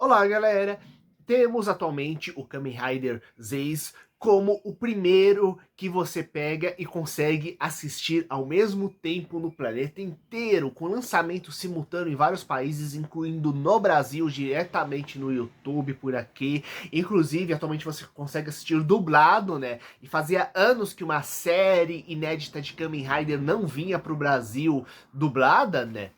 Olá, galera! Temos atualmente o Kamen Rider Zaze como o primeiro que você pega e consegue assistir ao mesmo tempo no planeta inteiro, com lançamento simultâneo em vários países, incluindo no Brasil, diretamente no YouTube por aqui. Inclusive, atualmente você consegue assistir dublado, né? E fazia anos que uma série inédita de Kamen Rider não vinha para o Brasil dublada, né?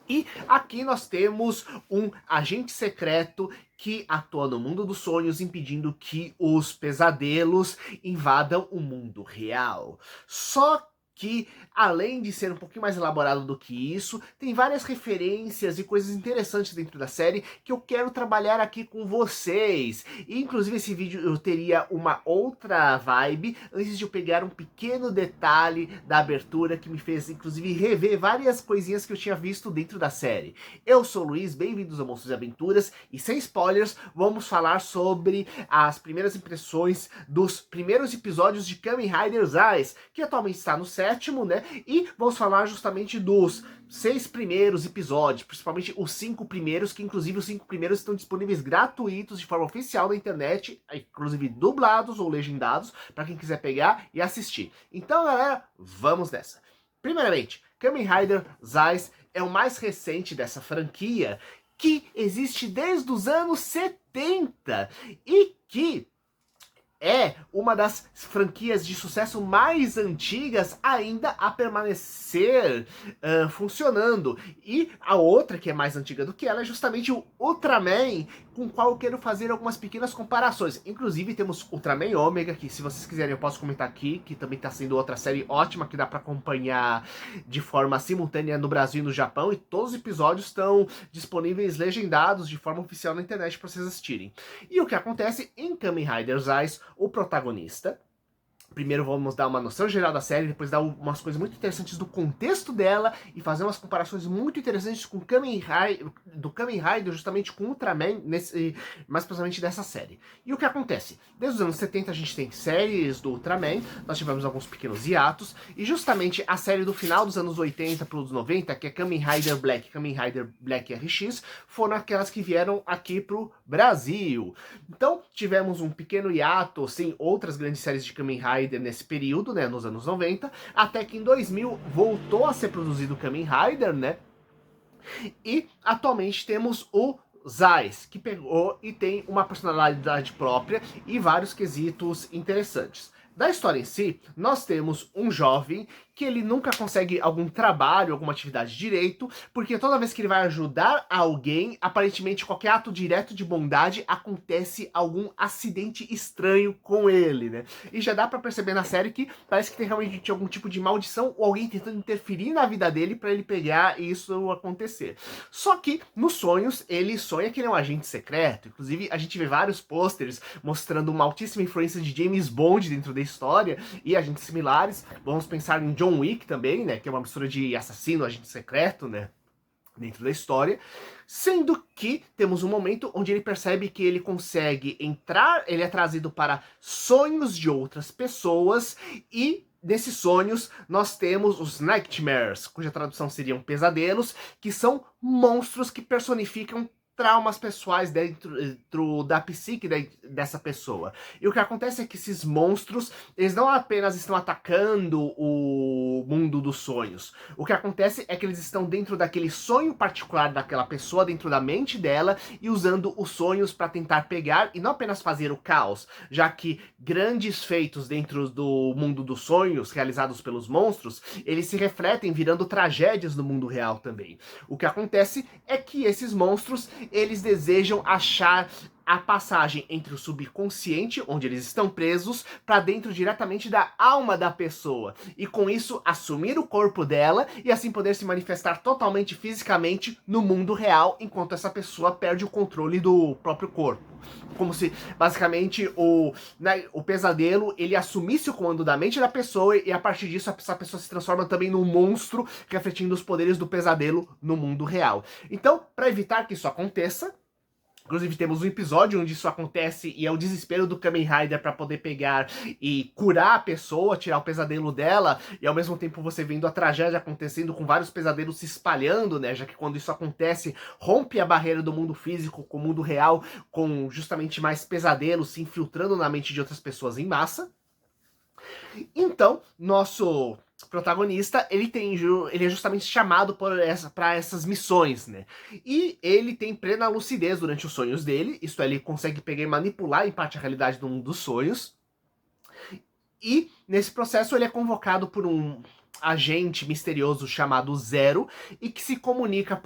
E aqui nós temos um agente secreto que atua no mundo dos sonhos, impedindo que os pesadelos invadam o mundo real. Só que, além de ser um pouquinho mais elaborado do que isso, tem várias referências e coisas interessantes dentro da série que eu quero trabalhar aqui com vocês. E, inclusive, esse vídeo eu teria uma outra vibe antes de eu pegar um pequeno detalhe da abertura que me fez, inclusive, rever várias coisinhas que eu tinha visto dentro da série. Eu sou o Luiz, bem-vindos ao Monstros e Aventuras, e sem spoilers, vamos falar sobre as primeiras impressões dos primeiros episódios de Kamen Rider Zaze, que atualmente está no 7º, né? E vamos falar justamente dos 6 primeiros episódios, principalmente os 5 primeiros, que inclusive os 5 primeiros estão disponíveis gratuitos de forma oficial na internet, inclusive dublados ou legendados, para quem quiser pegar e assistir. Então, galera, vamos nessa. Primeiramente, Kamen Rider Zaze é o mais recente dessa franquia, que existe desde os anos 70 e que é uma das franquias de sucesso mais antigas ainda a permanecer funcionando. E a outra, que é mais antiga do que ela, é justamente o Ultraman, com o qual eu quero fazer algumas pequenas comparações. Inclusive temos Ultraman Ômega, que se vocês quiserem eu posso comentar aqui, que também está sendo outra série ótima, que dá para acompanhar de forma simultânea no Brasil e no Japão, e todos os episódios estão disponíveis legendados de forma oficial na internet para vocês assistirem. E o que acontece em Kamen Rider Zaze, o protagonista. Primeiro vamos dar uma noção geral da série, depois dar umas coisas muito interessantes do contexto dela e fazer umas comparações muito interessantes com Kamen Rider, justamente com Ultraman, mais precisamente dessa série. E o que acontece? Desde os anos 70 a gente tem séries do Ultraman, nós tivemos alguns pequenos hiatos, e justamente a série do final dos anos 80 para os 90, que é Kamen Rider Black RX, foram aquelas que vieram aqui pro Brasil. Então tivemos um pequeno hiato, sem outras grandes séries de Kamen Rider nesse período, né, nos anos 90, até que em 2000 voltou a ser produzido o Kamen Rider, né, e atualmente temos o Zaze, que pegou e tem uma personalidade própria e vários quesitos interessantes. Da história em si, nós temos um jovem que ele nunca consegue algum trabalho, alguma atividade direito, porque toda vez que ele vai ajudar alguém, aparentemente qualquer ato direto de bondade, acontece algum acidente estranho com ele, né? E já dá pra perceber na série que parece que tem realmente algum tipo de maldição ou alguém tentando interferir na vida dele pra ele pegar e isso acontecer. Só que, nos sonhos, ele sonha que ele é um agente secreto. Inclusive, a gente vê vários pôsteres mostrando uma altíssima influência de James Bond dentro da história e agentes similares. Vamos pensar em John Wick também, né, que é uma mistura de assassino, agente secreto, né, dentro da história, sendo que temos um momento onde ele percebe que ele consegue entrar, ele é trazido para sonhos de outras pessoas e nesses sonhos nós temos os Nightmares, cuja tradução seriam pesadelos, que são monstros que personificam traumas pessoais dentro da psique dessa pessoa. E o que acontece é que esses monstros, eles não apenas estão atacando o mundo dos sonhos. O que acontece é que eles estão dentro daquele sonho particular daquela pessoa, dentro da mente dela, e usando os sonhos para tentar pegar e não apenas fazer o caos, já que grandes feitos dentro do mundo dos sonhos, realizados pelos monstros, eles se refletem virando tragédias no mundo real também. O que acontece é que esses monstros, eles desejam achar a passagem entre o subconsciente, onde eles estão presos, para dentro diretamente da alma da pessoa. E com isso, assumir o corpo dela e assim poder se manifestar totalmente fisicamente no mundo real, enquanto essa pessoa perde o controle do próprio corpo. Como se, basicamente, o pesadelo, ele assumisse o comando da mente da pessoa e a partir disso essa pessoa se transforma também num monstro, refletindo os poderes do pesadelo no mundo real. Então, para evitar que isso aconteça, Inclusive temos um episódio onde isso acontece e é o desespero do Kamen Rider para poder pegar e curar a pessoa, tirar o pesadelo dela, e ao mesmo tempo você vendo a tragédia acontecendo com vários pesadelos se espalhando, né? Já que quando isso acontece, rompe a barreira do mundo físico com o mundo real, com justamente mais pesadelos se infiltrando na mente de outras pessoas em massa. Então, nosso protagonista, ele é justamente chamado para essas missões, né? E ele tem plena lucidez durante os sonhos dele, isto é, ele consegue pegar e manipular em parte a realidade do mundo dos sonhos. E nesse processo ele é convocado por um agente misterioso chamado Zero e que se comunica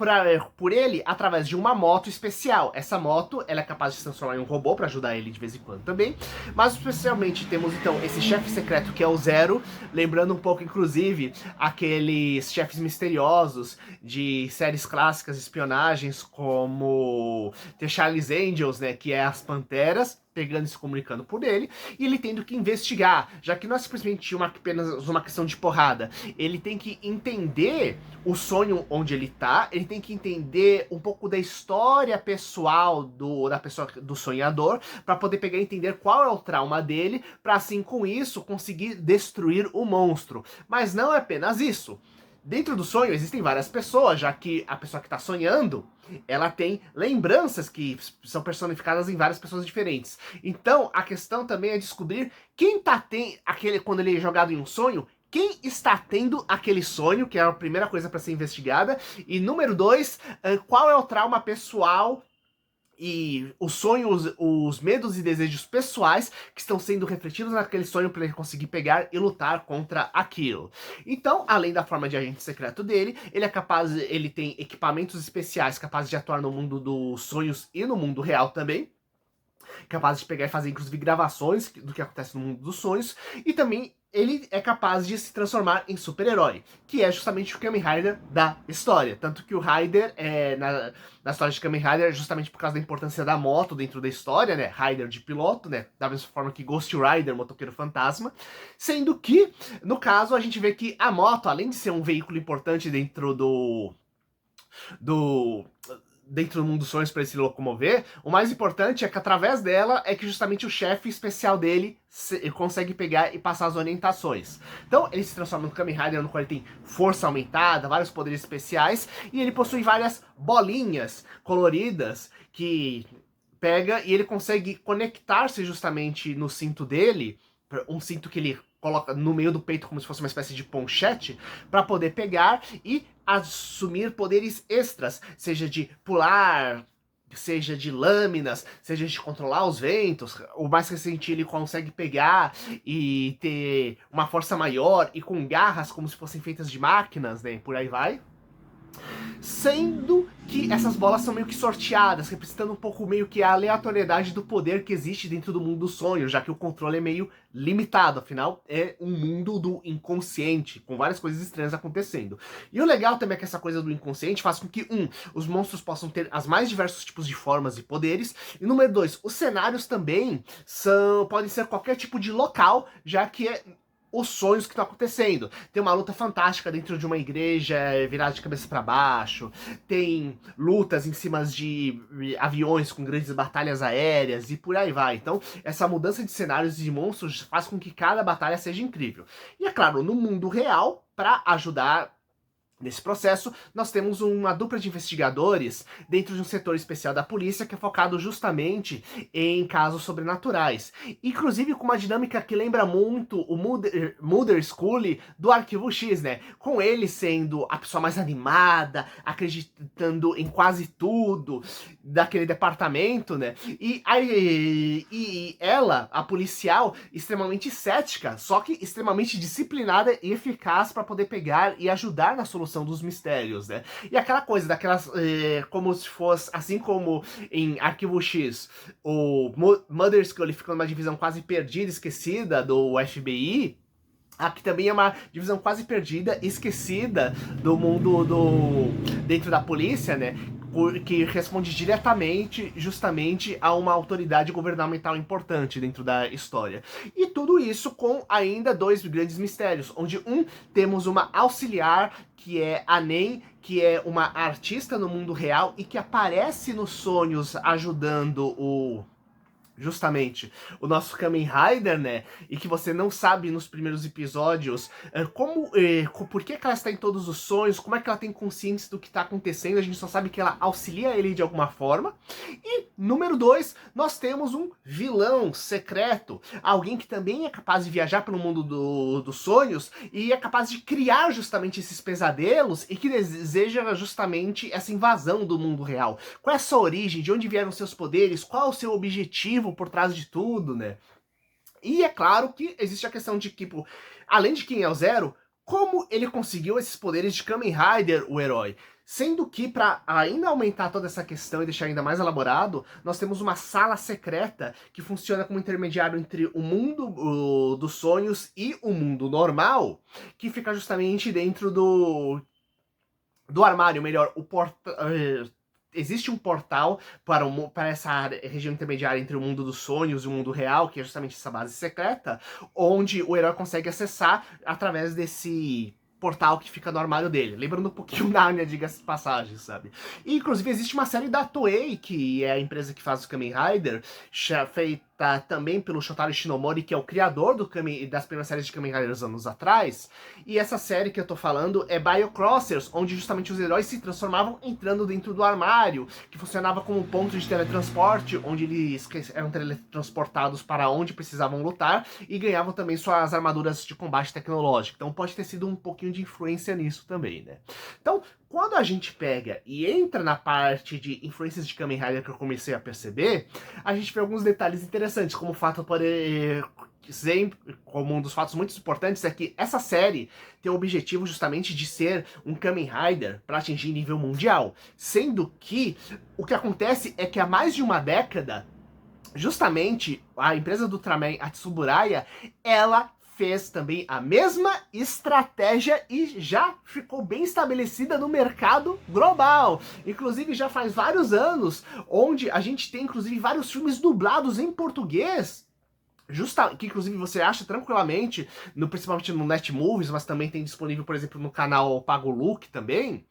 por ele através de uma moto especial. Essa moto, ela é capaz de se transformar em um robô para ajudar ele de vez em quando também, mas especialmente temos então esse chefe secreto que é o Zero, lembrando um pouco inclusive aqueles chefes misteriosos de séries clássicas de espionagens como The Charlie's Angels, né, que é as Panteras, pegando e se comunicando por ele, e ele tendo que investigar, já que não é simplesmente apenas uma questão de porrada, ele tem que entender o sonho onde ele tá, ele tem que entender um pouco da história pessoal da pessoa, do sonhador, para poder pegar e entender qual é o trauma dele, para assim com isso conseguir destruir o monstro. Mas não é apenas isso. Dentro do sonho existem várias pessoas, já que a pessoa que está sonhando, ela tem lembranças que são personificadas em várias pessoas diferentes. Então, a questão também é descobrir quando ele é jogado em um sonho, quem está tendo aquele sonho, que é a primeira coisa para ser investigada. E número 2, qual é o trauma pessoal e os sonhos, os medos e desejos pessoais que estão sendo refletidos naquele sonho para ele conseguir pegar e lutar contra aquilo. Então, além da forma de agente secreto dele, ele tem equipamentos especiais capazes de atuar no mundo dos sonhos e no mundo real também, capazes de pegar e fazer inclusive gravações do que acontece no mundo dos sonhos, e também ele é capaz de se transformar em super-herói, que é justamente o Kamen Rider da história. Tanto que o Rider, na história de Kamen Rider, justamente por causa da importância da moto dentro da história, né? Rider de piloto, né? Da mesma forma que Ghost Rider, motoqueiro fantasma. Sendo que, no caso, a gente vê que a moto, além de ser um veículo importante dentro do dentro do mundo dos sonhos para ele se locomover, o mais importante é que através dela é que justamente o chefe especial dele consegue pegar e passar as orientações. Então ele se transforma no Kamen Rider, no qual ele tem força aumentada, vários poderes especiais, e ele possui várias bolinhas coloridas que pega e ele consegue conectar-se justamente no cinto dele, um cinto que ele coloca no meio do peito como se fosse uma espécie de ponchete, para poder pegar e assumir poderes extras, seja de pular, seja de lâminas, seja de controlar os ventos. O mais recente ele consegue pegar e ter uma força maior e com garras como se fossem feitas de máquinas, né? E por aí vai. Sendo que essas bolas são meio que sorteadas, representando um pouco meio que a aleatoriedade do poder que existe dentro do mundo dos sonhos, já que o controle é meio limitado, afinal é um mundo do inconsciente, com várias coisas estranhas acontecendo. E o legal também é que essa coisa do inconsciente faz com que, os monstros possam ter as mais diversos tipos de formas e poderes, e número 2, os cenários também podem ser qualquer tipo de local, já que os sonhos que estão acontecendo. Tem uma luta fantástica dentro de uma igreja virada de cabeça para baixo, tem lutas em cima de aviões com grandes batalhas aéreas e por aí vai. Então, essa mudança de cenários e de monstros faz com que cada batalha seja incrível. E é claro, no mundo real, para ajudar nesse processo, nós temos uma dupla de investigadores dentro de um setor especial da polícia que é focado justamente em casos sobrenaturais. Inclusive com uma dinâmica que lembra muito o Mulder Scully do Arquivo X, né? Com ele sendo a pessoa mais animada, acreditando em quase tudo daquele departamento, né? E ela, a policial, extremamente cética, só que extremamente disciplinada e eficaz para poder pegar e ajudar na solução dos mistérios, né? E aquela coisa daquelas, como se fosse, assim como em Arquivo X, o Mulder Scully fica numa divisão quase perdida, esquecida do FBI, aqui também é uma divisão quase perdida, esquecida do mundo dentro da polícia, né? Que responde diretamente, justamente, a uma autoridade governamental importante dentro da história. E tudo isso com ainda dois grandes mistérios, onde temos uma auxiliar, que é a Nen, que é uma artista no mundo real e que aparece nos sonhos ajudando justamente o nosso Kamen Rider, né? E que você não sabe nos primeiros episódios por que ela está em todos os sonhos, como é que ela tem consciência do que está acontecendo, a gente só sabe que ela auxilia ele de alguma forma. E número 2, nós temos um vilão secreto, alguém que também é capaz de viajar pelo mundo dos sonhos e é capaz de criar justamente esses pesadelos e que deseja justamente essa invasão do mundo real. Qual é a sua origem, de onde vieram seus poderes, qual é o seu objetivo por trás de tudo, né? E é claro que existe a questão de, tipo, além de quem é o Zero, como ele conseguiu esses poderes de Kamen Rider, o herói. Sendo que, para ainda aumentar toda essa questão e deixar ainda mais elaborado, nós temos uma sala secreta que funciona como intermediário entre o mundo dos sonhos e o mundo normal, que fica justamente dentro do armário, melhor, existe um portal para essa região intermediária entre o mundo dos sonhos e o mundo real, que é justamente essa base secreta, onde o herói consegue acessar através desse portal que fica no armário dele. Lembrando um pouquinho Narnia, diga-se de passagem, sabe? E, inclusive, existe uma série da Toei, que é a empresa que faz o Kamen Rider, feita também pelo Shotaro Shinomori, que é o criador das primeiras séries de Kamen Riders anos atrás. E essa série que eu tô falando é Biocrossers, onde justamente os heróis se transformavam entrando dentro do armário, que funcionava como um ponto de teletransporte, onde eles eram teletransportados para onde precisavam lutar e ganhavam também suas armaduras de combate tecnológico. Então pode ter sido um pouquinho de influência nisso também, né? Então, quando a gente pega e entra na parte de influências de Kamen Rider que eu comecei a perceber, a gente vê alguns detalhes interessantes, como o fato, como um dos fatos muito importantes, é que essa série tem o objetivo justamente de ser um Kamen Rider para atingir nível mundial. Sendo que o que acontece é que há mais de uma década, justamente a empresa do Ultraman, a Tsuburaya, ela fez também a mesma estratégia e já ficou bem estabelecida no mercado global. Inclusive já faz vários anos, onde a gente tem inclusive vários filmes dublados em português, que inclusive você acha tranquilamente, principalmente no Netmovies, mas também tem disponível, por exemplo, no canal Pago Look também,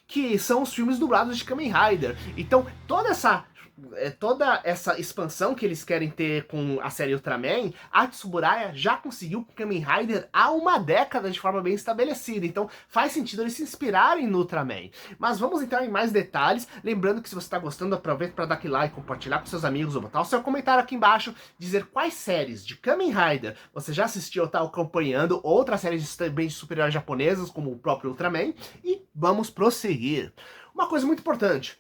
que são os filmes dublados de Kamen Rider. Então, toda essa expansão que eles querem ter com a série Ultraman, a Tsuburaya já conseguiu com Kamen Rider há uma década de forma bem estabelecida. Então faz sentido eles se inspirarem no Ultraman. Mas vamos entrar em mais detalhes. Lembrando que se você está gostando, aproveita para dar aquele like, compartilhar com seus amigos, ou botar o seu comentário aqui embaixo, dizer quais séries de Kamen Rider você já assistiu ou está acompanhando, outras séries também de super-heróis japonesas, como o próprio Ultraman, e vamos prosseguir. Uma coisa muito importante.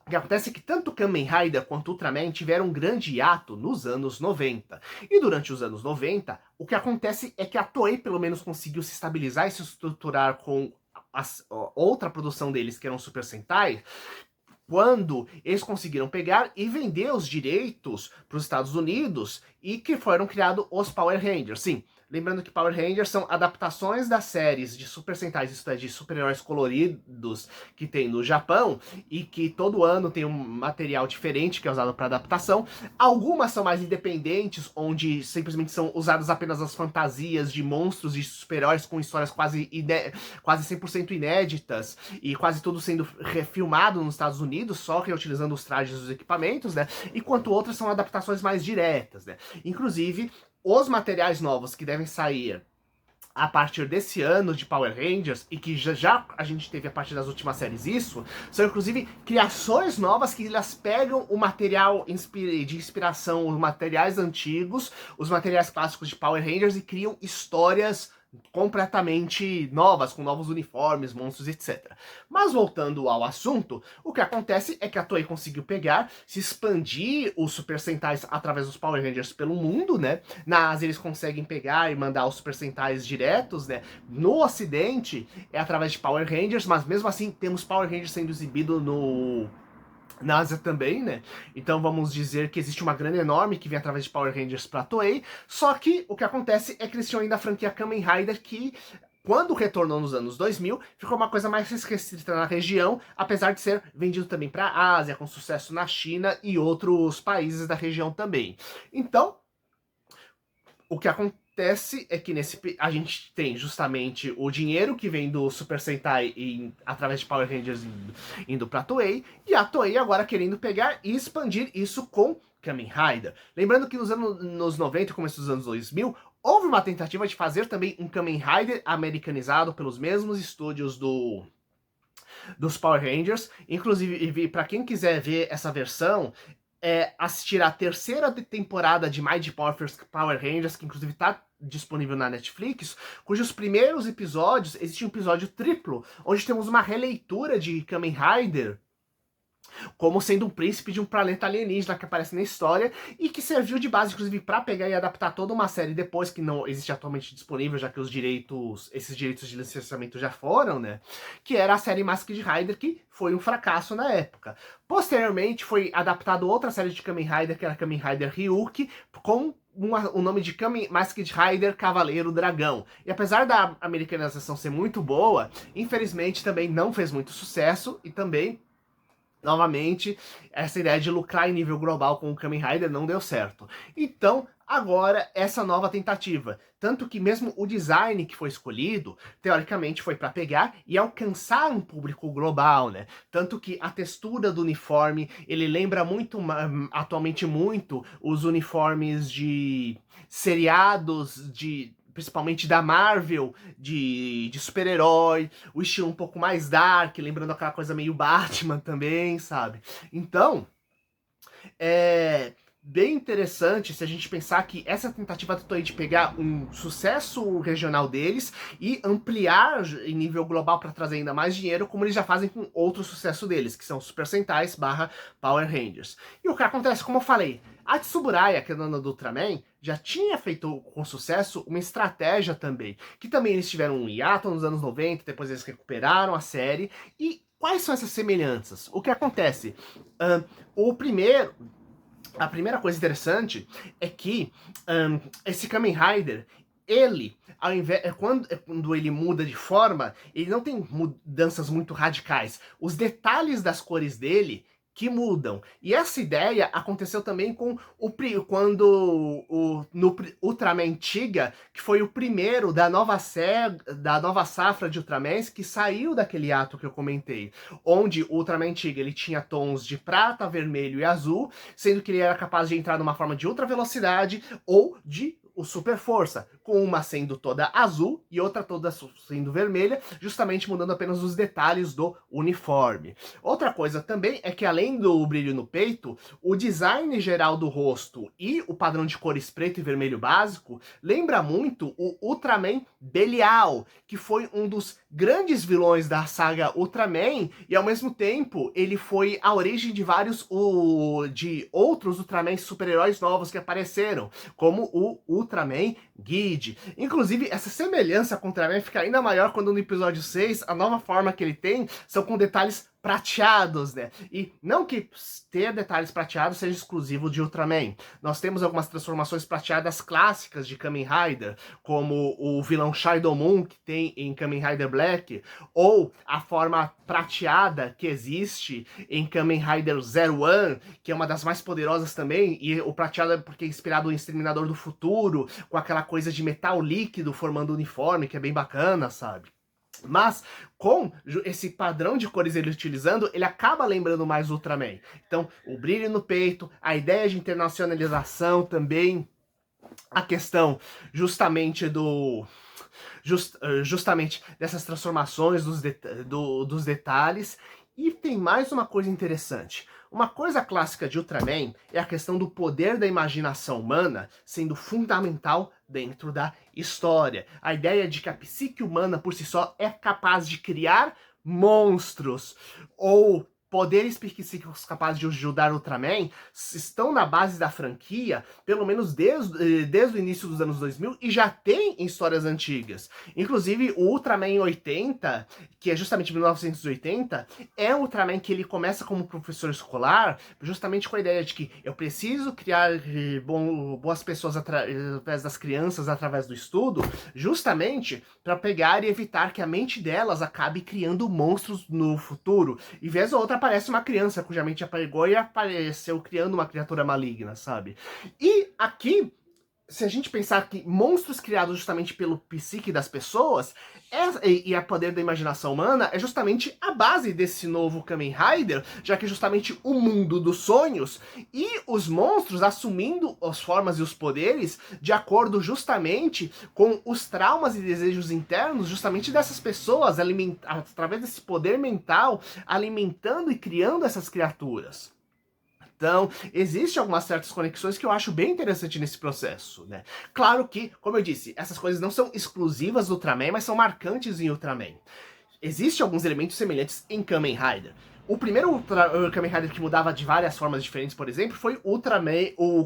O que acontece é que tanto Kamen Rider quanto Ultraman tiveram um grande hiato nos anos 90. E durante os anos 90, o que acontece é que a Toei pelo menos conseguiu se estabilizar e se estruturar com outra produção deles, que era um Super Sentai, quando eles conseguiram pegar e vender os direitos para os Estados Unidos e que foram criados os Power Rangers. Sim, lembrando que Power Rangers são adaptações das séries de Super Sentais, isto é, de super-heróis coloridos que tem no Japão e que todo ano tem um material diferente que é usado para adaptação. Algumas são mais independentes, onde simplesmente são usadas apenas as fantasias de monstros e super-heróis com histórias quase 100% inéditas e quase tudo sendo refilmado nos Estados Unidos, só reutilizando os trajes e os equipamentos, né? Enquanto outras são adaptações mais diretas, né? Inclusive, os materiais novos que devem sair a partir desse ano de Power Rangers, e que já a gente teve a partir das últimas séries isso, são inclusive criações novas que elas pegam o material de inspiração, os materiais antigos, os materiais clássicos de Power Rangers e criam histórias completamente novas, com novos uniformes, monstros, etc. Mas voltando ao assunto, o que acontece é que a Toei conseguiu pegar, se expandir os Super Sentais através dos Power Rangers pelo mundo, né? Na Ásia eles conseguem pegar e mandar os Super Sentais diretos, né? No Ocidente é através de Power Rangers, mas mesmo assim temos Power Rangers sendo exibido na Ásia também, né? Então vamos dizer que existe uma grana enorme que vem através de Power Rangers pra Toei, só que o que acontece é que eles tinham ainda a franquia Kamen Rider, que quando retornou nos anos 2000, ficou uma coisa mais restrita na região, apesar de ser vendido também para a Ásia, com sucesso na China e outros países da região também. Então, o que acontece acontece é que a gente tem justamente o dinheiro que vem do Super Sentai através de Power Rangers indo pra Toei, e a Toei agora querendo pegar e expandir isso com Kamen Rider. Lembrando que nos 90 e começo dos anos 2000, houve uma tentativa de fazer também um Kamen Rider americanizado pelos mesmos estúdios dos Power Rangers. Inclusive, para quem quiser ver essa versão, assistir a terceira temporada de Mighty Morphin Power Rangers, que inclusive está disponível na Netflix, cujos primeiros episódios, existe um episódio triplo, onde temos uma releitura de Kamen Rider como sendo um príncipe de um planeta alienígena que aparece na história e que serviu de base, inclusive, para pegar e adaptar toda uma série depois, que não existe atualmente disponível, já que esses direitos de licenciamento já foram, né? Que era a série Masked Rider, que foi um fracasso na época. Posteriormente, foi adaptado outra série de Kamen Rider, que era Kamen Rider Ryuki, com o nome de Masked Rider Cavaleiro Dragão. E apesar da americanização ser muito boa, infelizmente também não fez muito sucesso e também, novamente, essa ideia de lucrar em nível global com o Kamen Rider não deu certo. Então, agora, essa nova tentativa. Tanto que mesmo o design que foi escolhido, teoricamente, foi para pegar e alcançar um público global, né? Tanto que a textura do uniforme, ele lembra muito, atualmente muito, os uniformes de seriados principalmente da Marvel, de super-herói, o estilo um pouco mais dark, lembrando aquela coisa meio Batman também, sabe? Então, é bem interessante se a gente pensar que essa tentativa da Toei de pegar um sucesso regional deles e ampliar em nível global para trazer ainda mais dinheiro, como eles já fazem com outro sucesso deles, que são Super Sentais / Power Rangers. E o que acontece, como eu falei, a Tsuburaya, que é dona do Ultraman, já tinha feito com sucesso uma estratégia também, que também eles tiveram um hiato nos anos 90, depois eles recuperaram a série. E quais são essas semelhanças? O que acontece? A primeira coisa interessante é que esse Kamen Rider, ele, quando ele muda de forma, ele não tem mudanças muito radicais. Os detalhes das cores dele que mudam. E essa ideia aconteceu também no Ultraman Tiga, que foi o primeiro da nova safra de Ultramans que saiu daquele ato que eu comentei, onde o Ultraman Tiga ele tinha tons de prata, vermelho e azul, sendo que ele era capaz de entrar numa forma de ultra velocidade ou de o Super Força, com uma sendo toda azul e outra toda sendo vermelha, justamente mudando apenas os detalhes do uniforme. Outra coisa também é que, além do brilho no peito, o design geral do rosto e o padrão de cores preto e vermelho básico lembra muito o Ultraman Belial, que foi um dos grandes vilões da saga Ultraman, e ao mesmo tempo ele foi a origem de de outros Ultramans super-heróis novos que apareceram, como o Ultraman Guide. Inclusive, essa semelhança com o Ultraman fica ainda maior quando no episódio 6, a nova forma que ele tem são com detalhes prateados, né? E não que ter detalhes prateados seja exclusivo de Ultraman. Nós temos algumas transformações prateadas clássicas de Kamen Rider, como o vilão Shadow Moon, que tem em Kamen Rider Black, ou a forma prateada que existe em Kamen Rider Zero One, que é uma das mais poderosas também, e o prateado é porque é inspirado em Exterminador do Futuro, com aquela coisa de metal líquido formando o uniforme, que é bem bacana, sabe? Mas, com esse padrão de cores ele utilizando, ele acaba lembrando mais Ultraman. Então, o brilho no peito, a ideia de internacionalização também, a questão justamente justamente dessas transformações dos detalhes. E tem mais uma coisa interessante. Uma coisa clássica de Ultraman é a questão do poder da imaginação humana sendo fundamental dentro da história. A ideia de que a psique humana por si só é capaz de criar monstros ou poderes psíquicos capazes de ajudar Ultraman estão na base da franquia, pelo menos desde o início dos anos 2000, e já tem em histórias antigas. Inclusive, o Ultraman 80, que é justamente 1980, é um Ultraman que ele começa como professor escolar, justamente com a ideia de que eu preciso criar boas pessoas através das crianças, através do estudo, justamente para pegar e evitar que a mente delas acabe criando monstros no futuro. E vez ou outra aparece uma criança cuja mente apagou e apareceu criando uma criatura maligna, sabe? E aqui se a gente pensar que monstros criados justamente pelo psique das pessoas e a poder da imaginação humana é justamente a base desse novo Kamen Rider, já que justamente o mundo dos sonhos e os monstros assumindo as formas e os poderes de acordo justamente com os traumas e desejos internos justamente dessas pessoas, através desse poder mental, alimentando e criando essas criaturas. Então, existem algumas certas conexões que eu acho bem interessante nesse processo, né? Claro que, como eu disse, essas coisas não são exclusivas do Ultraman, mas são marcantes em Ultraman. Existem alguns elementos semelhantes em Kamen Rider. O primeiro Kamen Rider que mudava de várias formas diferentes, por exemplo, foi o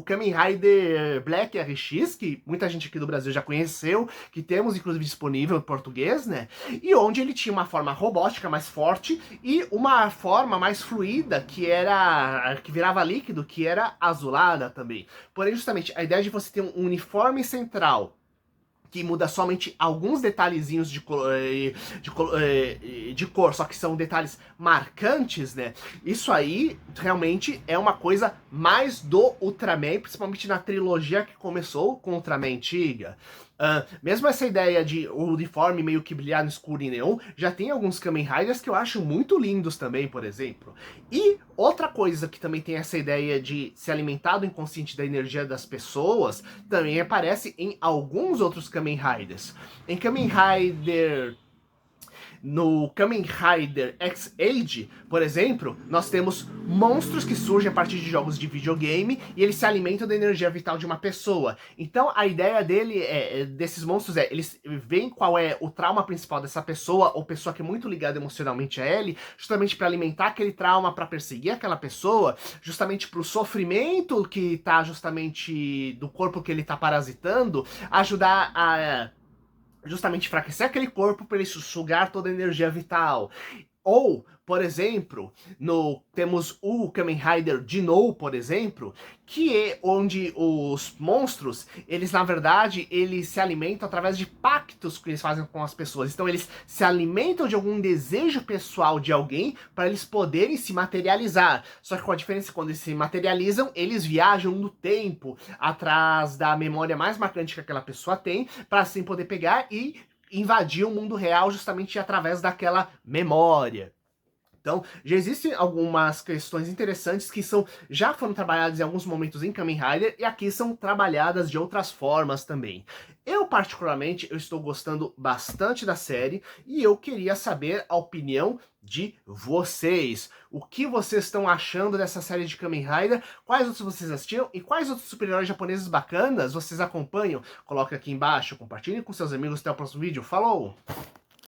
Kamen Rider Black RX, que muita gente aqui do Brasil já conheceu, que temos inclusive disponível em português, né? E onde ele tinha uma forma robótica mais forte e uma forma mais fluida, que virava líquido, que era azulada também. Porém, justamente, a ideia de você ter um uniforme central que muda somente alguns detalhezinhos de cor, só que são detalhes marcantes, né? Isso aí realmente é uma coisa mais do Ultraman, principalmente na trilogia que começou com Ultraman antiga. Mesmo essa ideia de o uniforme meio que brilhar no escuro e neon, já tem alguns Kamen Riders que eu acho muito lindos também, por exemplo. E outra coisa que também tem essa ideia de se alimentar do inconsciente da energia das pessoas, também aparece em alguns outros Kamen Riders. Em Kamen Rider... No Kamen Rider X-Age, por exemplo, nós temos monstros que surgem a partir de jogos de videogame e eles se alimentam da energia vital de uma pessoa. Então a ideia desses monstros eles veem qual é o trauma principal dessa pessoa, ou pessoa que é muito ligada emocionalmente a ele, justamente para alimentar aquele trauma, para perseguir aquela pessoa, justamente para o sofrimento que tá justamente do corpo que ele tá parasitando, ajudar a justamente enfraquecer aquele corpo para ele sugar toda a energia vital. Ou, por exemplo, temos o Kamen Rider Genou, por exemplo, que é onde os monstros, eles na verdade, eles se alimentam através de pactos que eles fazem com as pessoas. Então eles se alimentam de algum desejo pessoal de alguém para eles poderem se materializar. Só que com a diferença, quando eles se materializam, eles viajam no tempo, atrás da memória mais marcante que aquela pessoa tem, para assim poder pegar e invadir o mundo real justamente através daquela memória. Então, já existem algumas questões interessantes que já foram trabalhadas em alguns momentos em Kamen Rider e aqui são trabalhadas de outras formas também. Eu, particularmente, eu estou gostando bastante da série e eu queria saber a opinião de vocês. O que vocês estão achando dessa série de Kamen Rider? Quais outros vocês assistiram? E quais outros super-heróis japoneses bacanas vocês acompanham? Coloque aqui embaixo, compartilhe com seus amigos. Até o próximo vídeo. Falou!